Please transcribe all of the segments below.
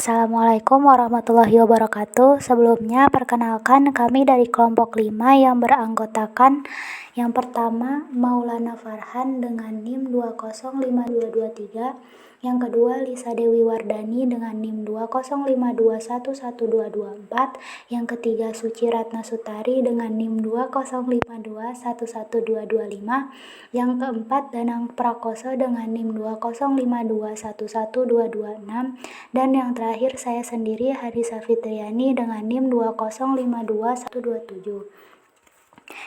Assalamualaikum warahmatullahi wabarakatuh. Sebelumnya, perkenalkan kami dari kelompok 5 yang beranggotakan yang pertama Maulana Farhan dengan NIM 2052223, yang kedua Lisa Dewi Wardani dengan NIM 205211224, yang ketiga Suci Ratna Sutari dengan NIM 205211225, yang keempat Danang Prakoso dengan NIM 205211226, dan yang terakhir saya sendiri Harisa Fitriani dengan NIM 2052127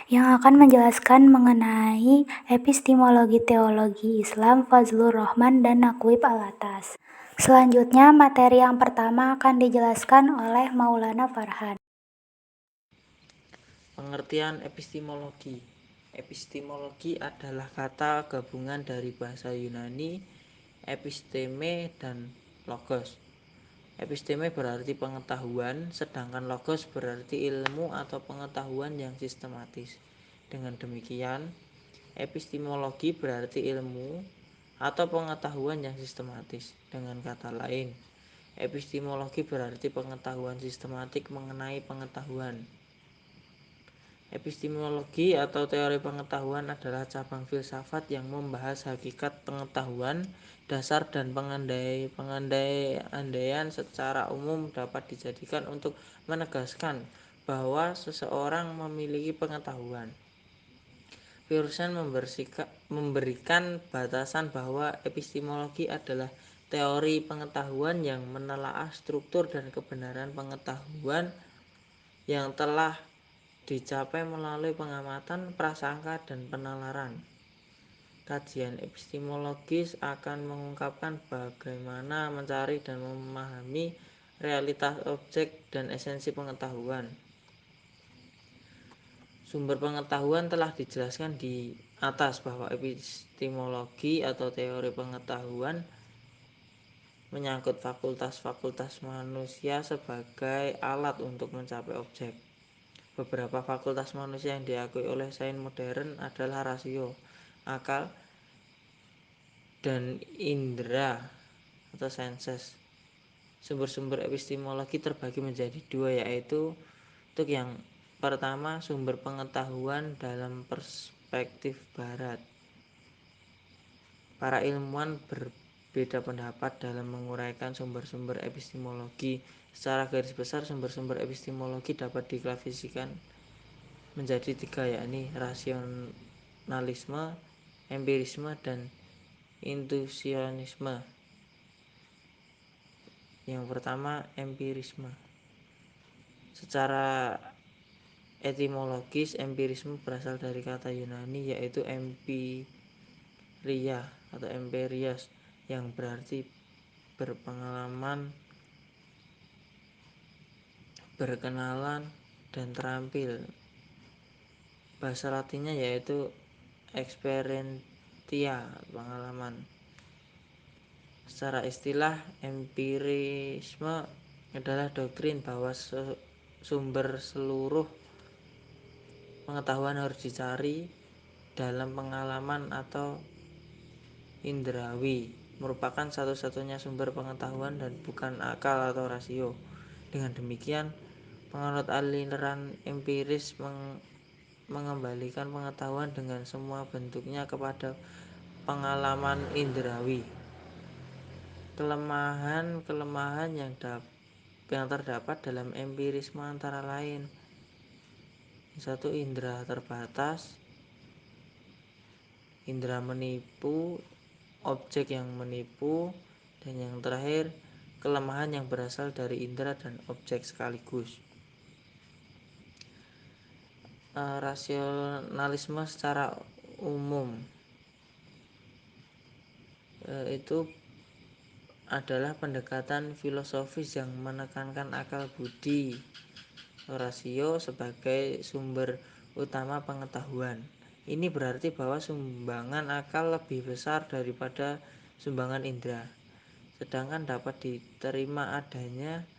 yang akan menjelaskan mengenai epistemologi teologi Islam, Fazlur Rahman dan Naqwib Alatas. Selanjutnya materi yang pertama akan dijelaskan oleh Maulana Farhan. Pengertian epistemologi. Epistemologi adalah kata gabungan dari bahasa Yunani episteme dan logos. Episteme berarti pengetahuan, sedangkan logos berarti ilmu atau pengetahuan yang sistematis. Dengan demikian, epistemologi berarti ilmu atau pengetahuan yang sistematis. Dengan kata lain, epistemologi berarti pengetahuan sistematik mengenai pengetahuan. Epistemologi atau teori pengetahuan adalah cabang filsafat yang membahas hakikat pengetahuan dasar dan pengandaian secara umum dapat dijadikan untuk menegaskan bahwa seseorang memiliki pengetahuan. Pearson memberikan batasan bahwa epistemologi adalah teori pengetahuan yang menelaah struktur dan kebenaran pengetahuan yang telah dicapai melalui pengamatan, prasangka, dan penalaran. Kajian epistemologis akan mengungkapkan bagaimana mencari dan memahami realitas objek dan esensi pengetahuan. Sumber pengetahuan telah dijelaskan di atas bahwa epistemologi atau teori pengetahuan menyangkut fakultas-fakultas manusia sebagai alat untuk mencapai objek. Beberapa fakultas manusia yang diakui oleh sains modern adalah rasio, akal, dan indera atau senses. Sumber-sumber epistemologi terbagi menjadi dua, yaitu untuk yang pertama sumber pengetahuan dalam perspektif barat. Para ilmuwan berbeda pendapat dalam menguraikan sumber-sumber epistemologi. Secara garis besar, sumber-sumber epistemologi dapat diklasifikasikan menjadi tiga, yakni rasionalisme, empirisme, dan intuisionisme. Yang pertama, empirisme. Secara etimologis, empirisme berasal dari kata Yunani yaitu empiria atau emperios yang berarti berpengalaman, berkenalan, dan terampil. Bahasa Latinnya yaitu experientia, pengalaman. Secara istilah, empirisme adalah doktrin bahwa sumber seluruh pengetahuan harus dicari dalam pengalaman atau indrawi, merupakan satu-satunya sumber pengetahuan dan bukan akal atau rasio. Dengan demikian, penganut aliran empiris mengembalikan pengetahuan dengan semua bentuknya kepada pengalaman indrawi. Kelemahan-kelemahan yang terdapat dalam empirisme antara lain: satu, indera terbatas, indera menipu, objek yang menipu, dan yang terakhir, kelemahan yang berasal dari indera dan objek sekaligus. Rasionalisme secara umum itu adalah pendekatan filosofis yang menekankan akal budi rasio sebagai sumber utama pengetahuan. Ini berarti bahwa sumbangan akal lebih besar daripada sumbangan indera, sedangkan dapat diterima adanya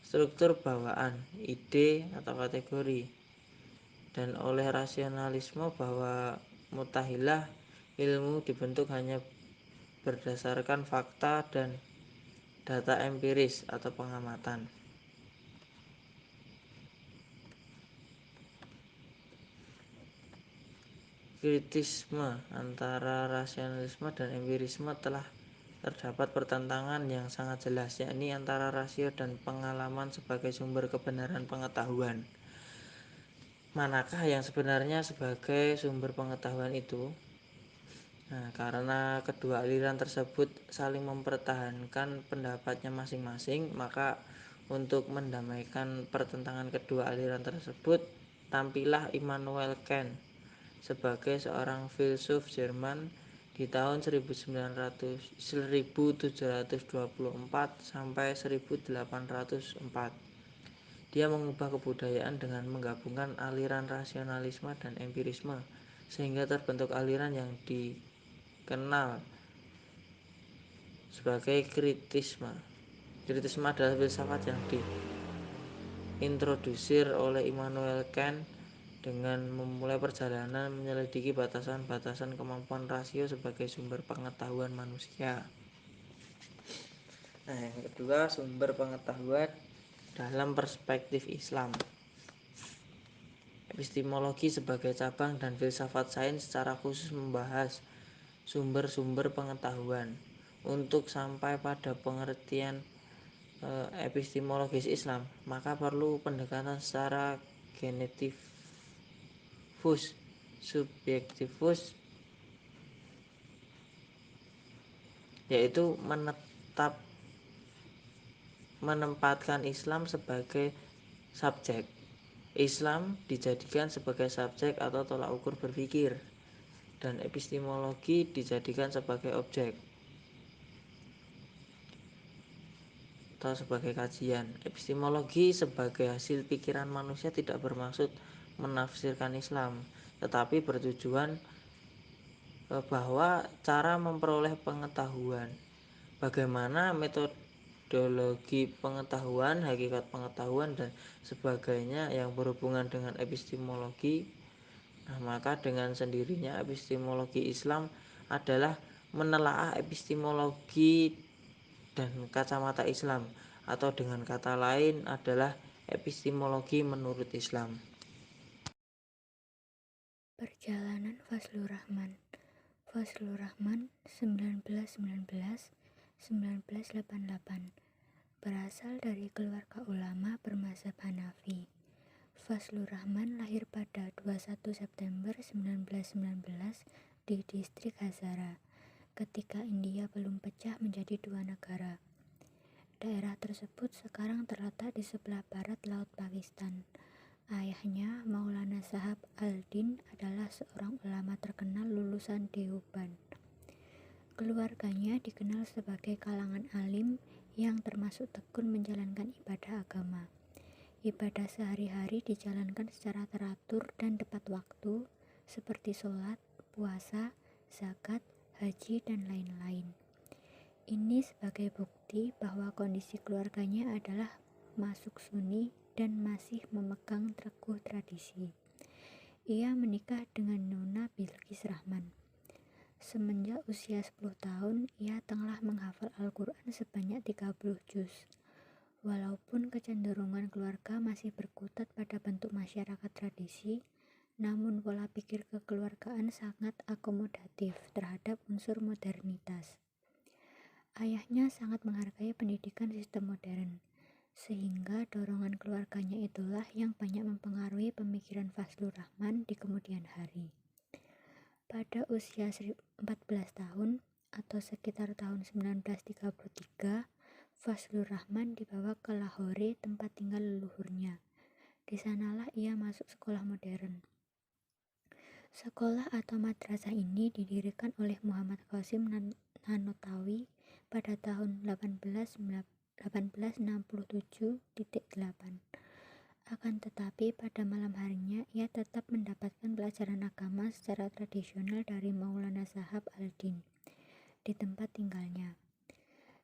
struktur bawaan, ide atau kategori. Dan oleh rasionalisme bahwa mutahilah ilmu dibentuk hanya berdasarkan fakta dan data empiris atau pengamatan. Kritisme antara rasionalisme dan empirisme telah terdapat pertentangan yang sangat jelas, yakni antara rasio dan pengalaman sebagai sumber kebenaran pengetahuan. Manakah yang sebenarnya sebagai sumber pengetahuan itu? Nah, karena kedua aliran tersebut saling mempertahankan pendapatnya masing-masing, maka untuk mendamaikan pertentangan kedua aliran tersebut, tampillah Immanuel Kant sebagai seorang filsuf Jerman di tahun 1724 sampai 1804. Dia mengubah kebudayaan dengan menggabungkan aliran rasionalisme dan empirisme, sehingga terbentuk aliran yang dikenal sebagai kritisme. Kritisme adalah filsafat yang diintrodusir oleh Immanuel Kant dengan memulai perjalanan menyelidiki batasan-batasan kemampuan rasio sebagai sumber pengetahuan manusia. Nah, yang kedua, sumber pengetahuan dalam perspektif Islam. Epistemologi sebagai cabang dan filsafat sains secara khusus membahas sumber-sumber pengetahuan. Untuk sampai pada pengertian epistemologis Islam, maka perlu pendekatan secara genetivus, subjektivus, yaitu menempatkan Islam sebagai subjek. Islam dijadikan sebagai subjek atau tolak ukur berpikir, dan epistemologi dijadikan sebagai objek atau sebagai kajian. Epistemologi sebagai hasil pikiran manusia tidak bermaksud menafsirkan Islam, tetapi bertujuan bahwa cara memperoleh pengetahuan, bagaimana metodologi pengetahuan, hakikat pengetahuan, dan sebagainya yang berhubungan dengan epistemologi. Nah, maka dengan sendirinya epistemologi Islam adalah menelaah epistemologi dan kacamata Islam, atau dengan kata lain adalah epistemologi menurut Islam. Perjalanan Fazlur Rahman. Fazlur Rahman 1919-1988 berasal dari keluarga ulama bermazhab Hanafi. Fazlur Rahman lahir pada 21 September 1919 di distrik Hazara ketika India belum pecah menjadi dua negara. Daerah tersebut sekarang terletak di sebelah barat Laut Pakistan. Ayahnya, Maulana Sahab Al-Din, adalah seorang ulama terkenal lulusan Deoband. Keluarganya dikenal sebagai kalangan alim yang termasuk tekun menjalankan ibadah agama. Ibadah sehari-hari dijalankan secara teratur dan tepat waktu, seperti sholat, puasa, zakat, haji, dan lain-lain. Ini sebagai bukti bahwa kondisi keluarganya adalah masuk Sunni dan masih memegang teguh tradisi. Ia menikah dengan Nona Bilqis Rahman. Semenjak usia 10 tahun, ia telah menghafal Al-Quran sebanyak 30 juz. Walaupun kecenderungan keluarga masih berkutat pada bentuk masyarakat tradisi, namun pola pikir kekeluargaan sangat akomodatif terhadap unsur modernitas. Ayahnya sangat menghargai pendidikan sistem modern, sehingga dorongan keluarganya itulah yang banyak mempengaruhi pemikiran Fazlur Rahman di kemudian hari. Pada usia 14 tahun atau sekitar tahun 1933, Fazlur Rahman dibawa ke Lahore, tempat tinggal leluhurnya. Di sanalah ia masuk sekolah modern. Sekolah atau madrasah ini didirikan oleh Muhammad Qasim Nanotawi pada tahun 1867.8. Akan tetapi pada malam harinya ia tetap mendapatkan pelajaran agama secara tradisional dari Maulana Sahab Al-Din di tempat tinggalnya.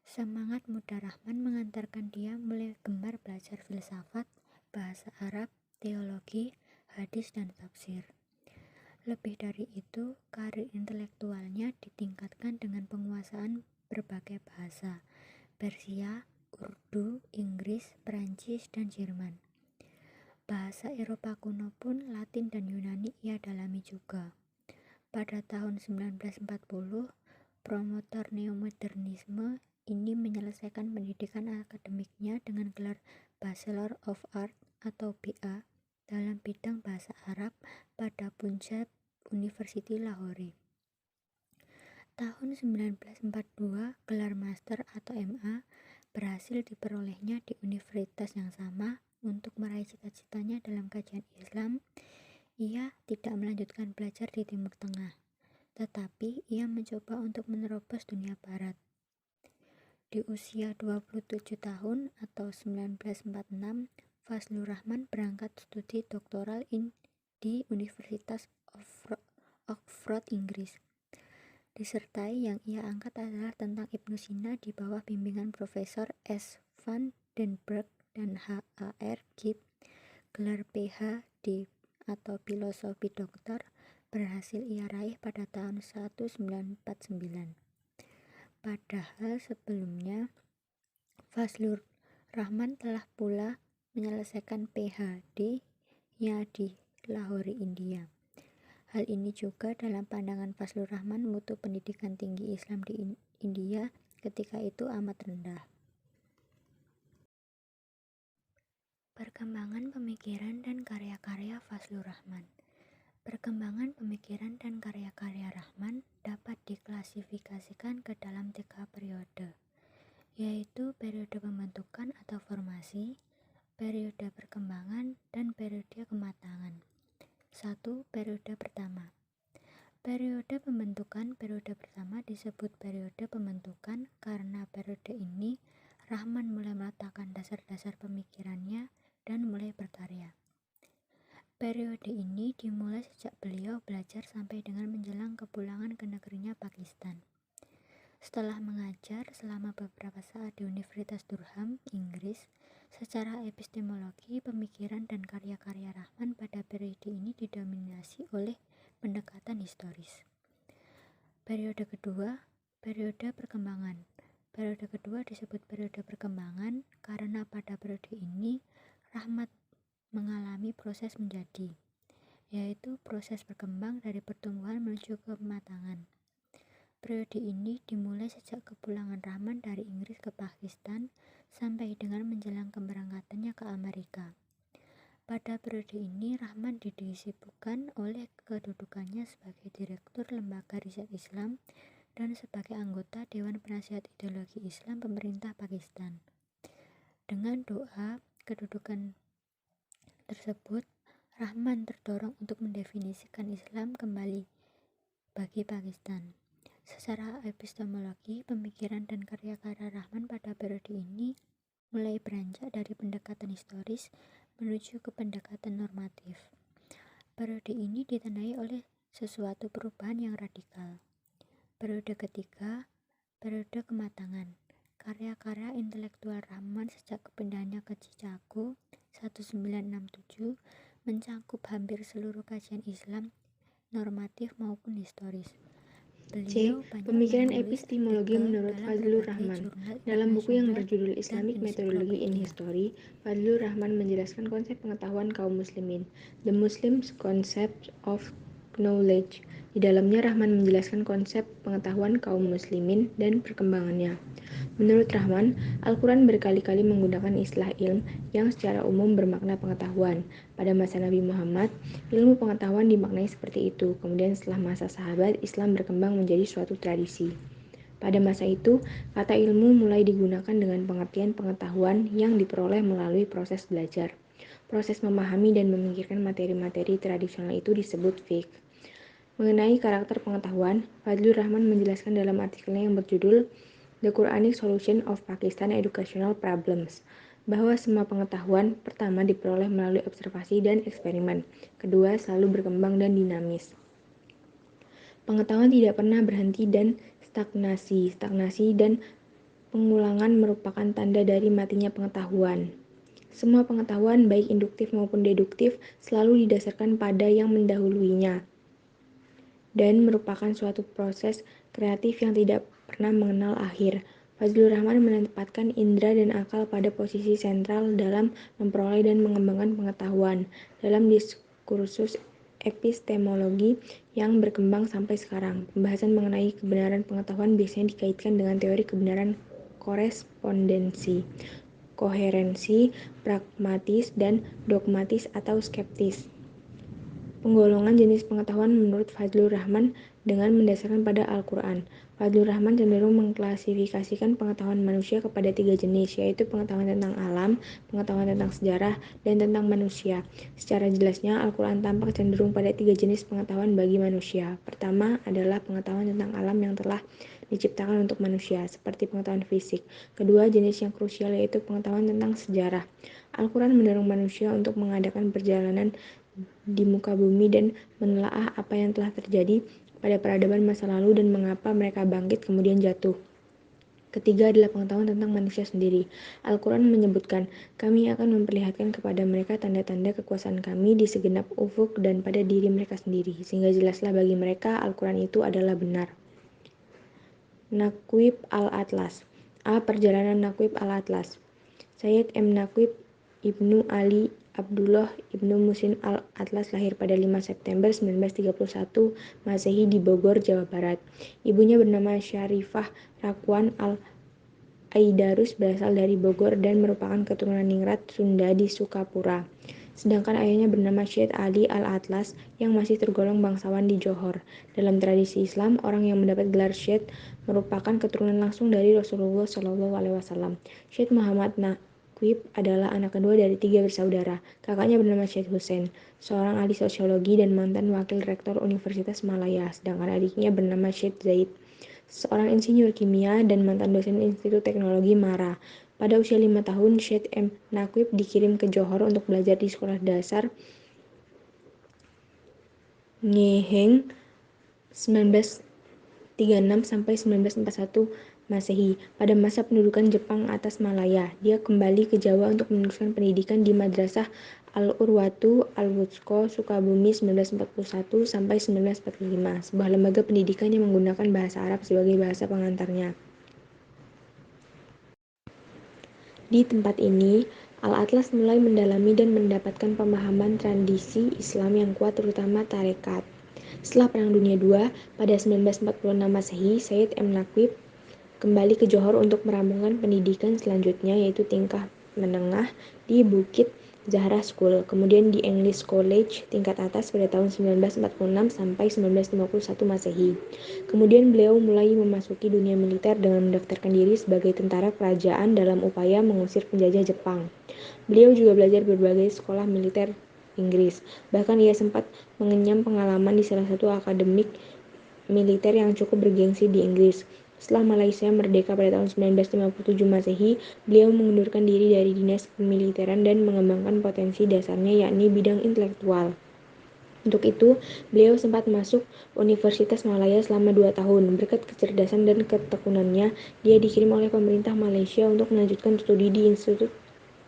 Semangat muda Rahman mengantarkan dia mulai gemar belajar filsafat, bahasa Arab, teologi, hadis, dan tafsir. Lebih dari itu, karir intelektualnya ditingkatkan dengan penguasaan berbagai bahasa, Persia, Urdu, Inggris, Perancis, dan Jerman. Bahasa Eropa kuno pun Latin dan Yunani ia dalami juga. Pada tahun 1940, promotor neomodernisme ini menyelesaikan pendidikan akademiknya dengan gelar Bachelor of Art atau BA dalam bidang bahasa Arab pada Punjab University Lahore. Tahun 1942, gelar Master atau MA berhasil diperolehnya di universitas yang sama. Untuk meraih cita-citanya dalam kajian Islam, ia tidak melanjutkan belajar di Timur Tengah, tetapi ia mencoba untuk menerobos dunia Barat. Di usia 27 tahun atau 1946, Fazlur Rahman berangkat studi doktoral di Universitas Oxford, Inggris. Disertai yang ia angkat adalah tentang Ibnu Sina di bawah bimbingan Profesor S. van den Berg dan H.A.R. Gibb. Gelar Ph.D. atau filosofi doktor berhasil ia raih pada tahun 1949. Padahal sebelumnya Fazlur Rahman telah pula menyelesaikan Ph.D.-nya di Lahore, India. Hal ini juga dalam pandangan Fazlur Rahman mutu pendidikan tinggi Islam di India ketika itu amat rendah. Perkembangan pemikiran dan karya-karya Fazlur Rahman. Perkembangan pemikiran dan karya-karya Rahman dapat diklasifikasikan ke dalam 3 periode, yaitu periode pembentukan atau formasi, periode perkembangan, dan periode kematangan. 1. Periode pertama. Periode pembentukan. Periode pertama disebut periode pembentukan karena periode ini Rahman mulai meletakkan dasar-dasar pemikirannya dan mulai berkarya. Periode ini dimulai sejak beliau belajar sampai dengan menjelang kepulangan ke negerinya Pakistan. Setelah mengajar selama beberapa saat di Universitas Durham, Inggris, secara epistemologi, pemikiran dan karya-karya Rahman pada periode ini didominasi oleh pendekatan historis. Periode kedua, periode perkembangan. Periode kedua disebut periode perkembangan karena pada periode ini Rahman mengalami proses menjadi, yaitu proses berkembang dari pertumbuhan menuju ke kematangan. Periode ini dimulai sejak kepulangan Rahman dari Inggris ke Pakistan sampai dengan menjelang keberangkatannya ke Amerika. Pada periode ini Rahman disibukkan oleh kedudukannya sebagai Direktur Lembaga Riset Islam dan sebagai anggota Dewan Penasihat Ideologi Islam pemerintah Pakistan. Dengan doa kedudukan tersebut, Rahman terdorong untuk mendefinisikan Islam kembali bagi Pakistan. Secara epistemologi, pemikiran dan karya-karya Rahman pada periode ini mulai beranjak dari pendekatan historis menuju ke pendekatan normatif. Periode ini ditandai oleh sesuatu perubahan yang radikal. Periode ketiga, periode kematangan. Karya-karya intelektual Rahman sejak kepindahannya ke Chicago 1967 mencakup hampir seluruh kajian Islam, normatif maupun historis. C. Pemikiran epistemologi menurut Fazlur Rahman. Dalam buku yang berjudul Islamic Methodology in History, Fazlur Rahman menjelaskan konsep pengetahuan kaum muslimin, The Muslims Concept of Knowledge. Di dalamnya Rahman menjelaskan konsep pengetahuan kaum muslimin dan perkembangannya. Menurut Rahman, Al-Quran berkali-kali menggunakan istilah ilm yang secara umum bermakna pengetahuan. Pada masa Nabi Muhammad, ilmu pengetahuan dimaknai seperti itu. Kemudian setelah masa sahabat, Islam berkembang menjadi suatu tradisi. Pada masa itu, kata ilmu mulai digunakan dengan pengertian pengetahuan yang diperoleh melalui proses belajar. Proses memahami dan memikirkan materi-materi tradisional itu disebut fiqh. Mengenai karakter pengetahuan, Fazlur Rahman menjelaskan dalam artikelnya yang berjudul The Quranic Solution of Pakistan Educational Problems bahwa semua pengetahuan pertama diperoleh melalui observasi dan eksperimen, kedua selalu berkembang dan dinamis. Pengetahuan tidak pernah berhenti dan stagnasi dan pengulangan merupakan tanda dari matinya pengetahuan. Semua pengetahuan baik induktif maupun deduktif selalu didasarkan pada yang mendahuluinya dan merupakan suatu proses kreatif yang tidak pernah mengenal akhir. Fazlur Rahman menempatkan indera dan akal pada posisi sentral dalam memperoleh dan mengembangkan pengetahuan. Dalam diskursus epistemologi yang berkembang sampai sekarang, pembahasan mengenai kebenaran pengetahuan biasanya dikaitkan dengan teori kebenaran korespondensi, koherensi, pragmatis, dan dogmatis atau skeptis. Penggolongan jenis pengetahuan menurut Fazlur Rahman dengan mendasarkan pada Al-Quran. Fazlur Rahman cenderung mengklasifikasikan pengetahuan manusia kepada 3 jenis, yaitu pengetahuan tentang alam, pengetahuan tentang sejarah, dan tentang manusia. Secara jelasnya, Al-Quran tampak cenderung pada 3 jenis pengetahuan bagi manusia. Pertama adalah pengetahuan tentang alam yang telah diciptakan untuk manusia, seperti pengetahuan fisik. Kedua, jenis yang krusial yaitu pengetahuan tentang sejarah. Al-Quran mendorong manusia untuk mengadakan perjalanan di muka bumi dan menelaah apa yang telah terjadi pada peradaban masa lalu dan mengapa mereka bangkit kemudian jatuh. Ketiga adalah pengetahuan tentang manusia sendiri. Al-Quran menyebutkan, kami akan memperlihatkan kepada mereka tanda-tanda kekuasaan kami di segenap ufuk dan pada diri mereka sendiri, sehingga jelaslah bagi mereka Al-Quran itu adalah benar. Naqib al-Atlas. Perjalanan Naqib al-Atlas. Sayyid M. Naqib Ibnu Ali Abdullah Ibnu Musin al-Atlas lahir pada 5 September 1931 Masehi di Bogor, Jawa Barat. Ibunya bernama Syarifah Rakwan al-Aidarus, berasal dari Bogor dan merupakan keturunan ningrat Sunda di Sukapura. Sedangkan ayahnya bernama Syed Ali al-Atlas yang masih tergolong bangsawan di Johor. Dalam tradisi Islam, orang yang mendapat gelar Syed merupakan keturunan langsung dari Rasulullah SAW. Syed Muhammad Naqib adalah anak kedua dari 3 bersaudara. Kakaknya bernama Syed Hussein, seorang ahli sosiologi dan mantan wakil rektor Universitas Malaya. Sedangkan adiknya bernama Syed Zaid, seorang insinyur kimia dan mantan dosen Institut Teknologi Mara. Pada usia 5 tahun, Syed M. Naqib dikirim ke Johor untuk belajar di sekolah dasar Ngeheng 1936 sampai 1941 Masehi. Pada masa pendudukan Jepang atas Malaya, dia kembali ke Jawa untuk meneruskan pendidikan di Madrasah Al-Urwatu Al-Wuthqa Sukabumi 1941 sampai 1945, sebuah lembaga pendidikan yang menggunakan bahasa Arab sebagai bahasa pengantarnya. Di tempat ini, Al-Atlas mulai mendalami dan mendapatkan pemahaman tradisi Islam yang kuat, terutama tarekat. Setelah Perang Dunia II, pada 1946 Masehi, Sayyid M. Naqib kembali ke Johor untuk merampungkan pendidikan selanjutnya, yaitu tingkat menengah di Bukit Zahra School, kemudian di English College tingkat atas pada tahun 1946 sampai 1951 Masehi. Kemudian beliau mulai memasuki dunia militer dengan mendaftarkan diri sebagai tentara kerajaan dalam upaya mengusir penjajah Jepang. Beliau juga belajar berbagai sekolah militer Inggris. Bahkan ia sempat mengenyam pengalaman di salah satu akademik militer yang cukup bergengsi di Inggris. Setelah Malaysia merdeka pada tahun 1957 Masehi, beliau mengundurkan diri dari dinas kemiliteran dan mengembangkan potensi dasarnya, yakni bidang intelektual. Untuk itu, beliau sempat masuk Universitas Malaya selama 2 tahun. Berkat kecerdasan dan ketekunannya, dia dikirim oleh pemerintah Malaysia untuk melanjutkan studi di Institute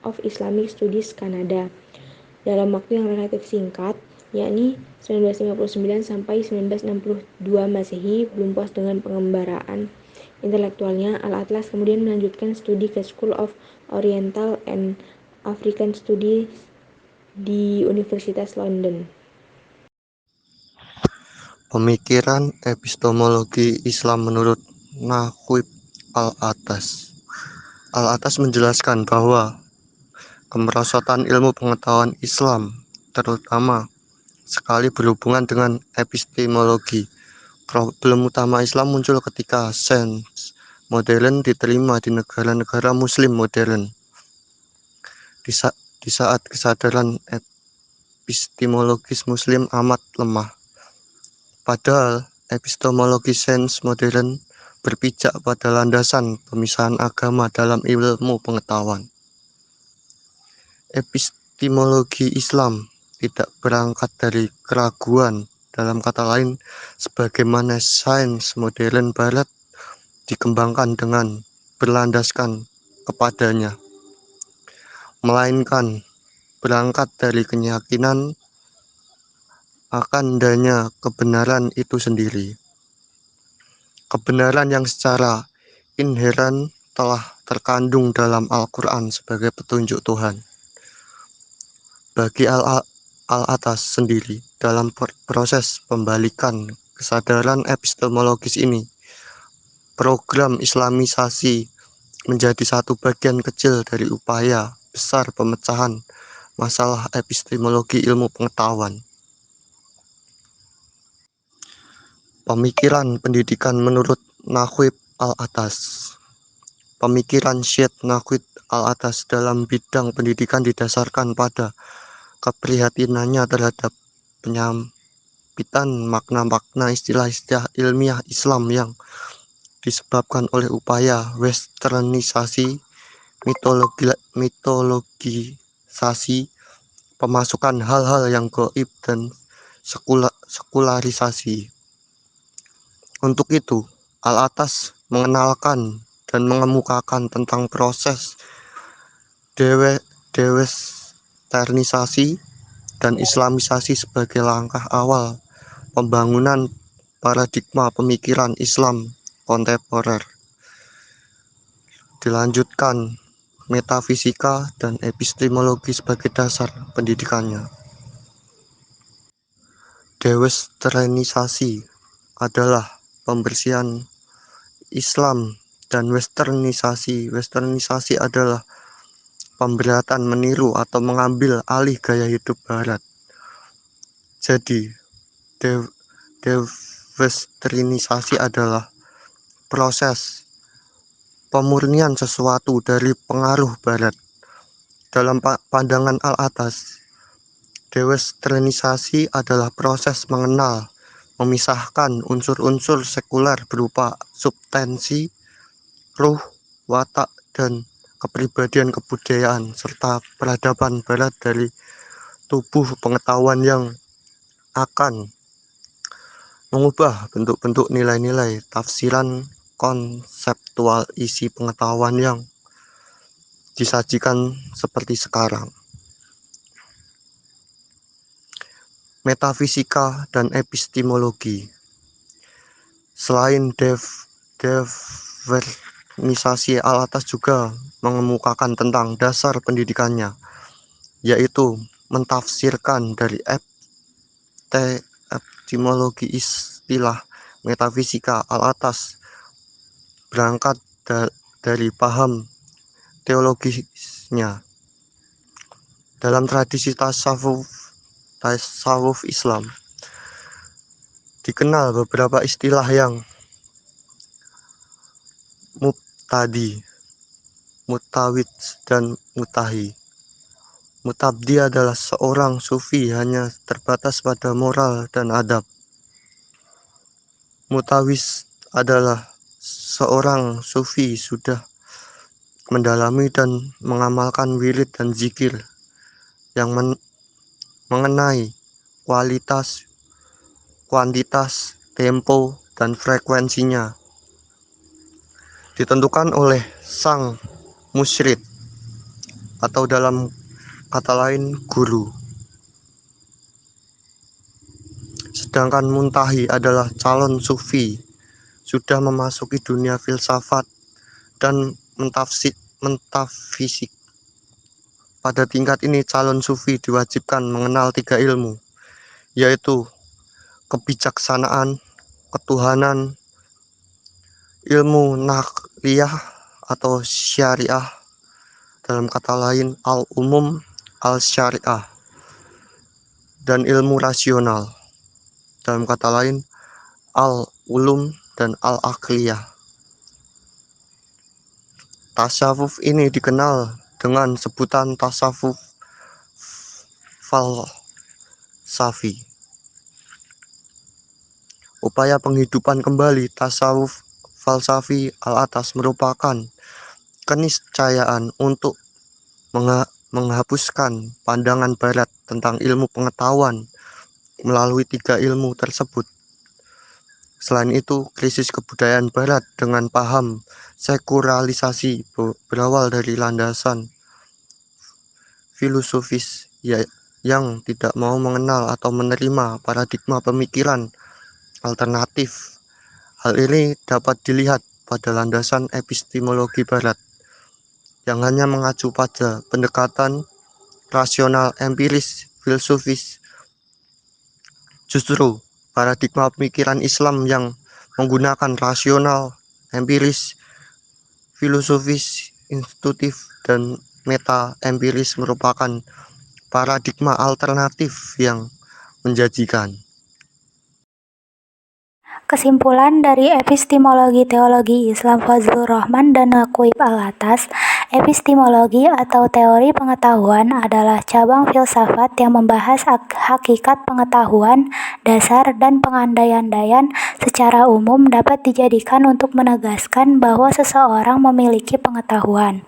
of Islamic Studies Kanada. Dalam waktu yang relatif singkat, yakni 1959 sampai 1962 Masehi, belum puas dengan pengembaraan intelektualnya, Al-Atlas kemudian melanjutkan studi ke School of Oriental and African Studies di Universitas London. Pemikiran epistemologi Islam menurut Naqib al-Atlas. Al-Atlas menjelaskan bahwa kemerosotan ilmu pengetahuan Islam terutama sekali berhubungan dengan epistemologi. Problem utama Islam muncul ketika sains modern diterima di negara-negara muslim modern. Di saat kesadaran epistemologis muslim amat lemah. Padahal epistemologi sains modern berpijak pada landasan pemisahan agama dalam ilmu pengetahuan. Epistemologi Islam tidak berangkat dari keraguan, dalam kata lain, sebagaimana sains modern barat dikembangkan dengan berlandaskan kepadanya, melainkan berangkat dari keyakinan akan adanya kebenaran itu sendiri. Kebenaran yang secara inheran telah terkandung dalam Al-Quran sebagai petunjuk Tuhan. Bagi Al-Atas sendiri, dalam proses pembalikan kesadaran epistemologis ini, program Islamisasi menjadi satu bagian kecil dari upaya besar pemecahan masalah epistemologi ilmu pengetahuan. Pemikiran pendidikan menurut Naqib Al-Atas. Pemikiran Syed Naqib Al-Atas dalam bidang pendidikan didasarkan pada keprihatinannya terhadap penyampitan makna-makna istilah-istilah ilmiah Islam yang disebabkan oleh upaya westernisasi, mitologisasi, pemasukan hal-hal yang gaib dan sekularisasi. Untuk itu, Al-Atas mengenalkan dan mengemukakan tentang proses dewesternisasi dan islamisasi sebagai langkah awal pembangunan paradigma pemikiran Islam kontemporer. Dilanjutkan metafisika dan epistemologi sebagai dasar pendidikannya. Dewesternisasi adalah pembersihan Islam dan westernisasi. Westernisasi adalah pemberatan meniru atau mengambil alih gaya hidup Barat. Jadi, dewesternisasi adalah proses pemurnian sesuatu dari pengaruh Barat. Dalam pandangan Al-Atas, dewesternisasi adalah proses mengenal, memisahkan unsur-unsur sekuler berupa substansi, ruh, watak, dan kepribadian kebudayaan serta peradaban Barat dari tubuh pengetahuan yang akan mengubah bentuk-bentuk nilai-nilai tafsiran konseptual isi pengetahuan yang disajikan seperti sekarang. Metafisika dan epistemologi. Selain dewesternisasi, Al-Atas juga mengemukakan tentang dasar pendidikannya, yaitu mentafsirkan dari epistemologi istilah metafisika. Al-Atas berangkat dari paham teologisnya. Dalam tradisi tasawuf Islam, dikenal beberapa istilah yang mubtadi, mutawid, dan mutahi. Mutabdi adalah seorang sufi hanya terbatas pada moral dan adab. Mutawis adalah seorang sufi sudah mendalami dan mengamalkan wirid dan zikir yang mengenai kualitas, kuantitas, tempo, dan frekuensinya ditentukan oleh sang musyrid atau dalam kata lain guru. Sedangkan muntahi adalah calon sufi sudah memasuki dunia filsafat dan metafisik. Pada tingkat ini, calon sufi diwajibkan mengenal 3 ilmu, yaitu kebijaksanaan, ketuhanan, ilmu nakliyah atau syariah, dalam kata lain al-umum, al-syariah, dan ilmu rasional, dalam kata lain al-ulum dan al-akliyah. Tasawuf ini dikenal dengan sebutan tasawuf falsafi. Upaya penghidupan kembali tasawuf falsafi Al-Atas merupakan keniscayaan untuk menghapuskan pandangan Barat tentang ilmu pengetahuan melalui 3 ilmu tersebut. Selain itu, krisis kebudayaan Barat dengan paham sekularisasi berawal dari landasan filosofis yang tidak mau mengenal atau menerima paradigma pemikiran alternatif. Hal ini dapat dilihat pada landasan epistemologi Barat yang hanya mengacu pada pendekatan rasional empiris filosofis. Justru paradigma pemikiran Islam yang menggunakan rasional empiris filosofis intuitif dan meta empiris merupakan paradigma alternatif yang menjanjikan. Kesimpulan dari epistemologi teologi Islam Fazlur Rahman dan Naqib Al-Atas, epistemologi atau teori pengetahuan adalah cabang filsafat yang membahas hakikat pengetahuan, dasar, dan pengandaian secara umum dapat dijadikan untuk menegaskan bahwa seseorang memiliki pengetahuan.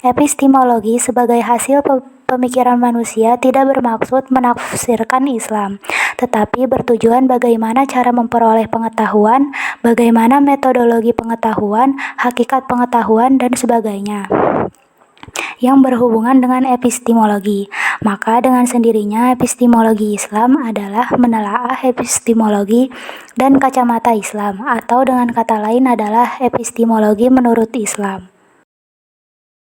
Epistemologi sebagai hasil pemikiran manusia tidak bermaksud menafsirkan Islam, tetapi bertujuan bagaimana cara memperoleh pengetahuan, bagaimana metodologi pengetahuan, hakikat pengetahuan, dan sebagainya yang berhubungan dengan epistemologi. Maka dengan sendirinya epistemologi Islam adalah menelaah epistemologi dan kacamata Islam, atau dengan kata lain adalah epistemologi menurut Islam.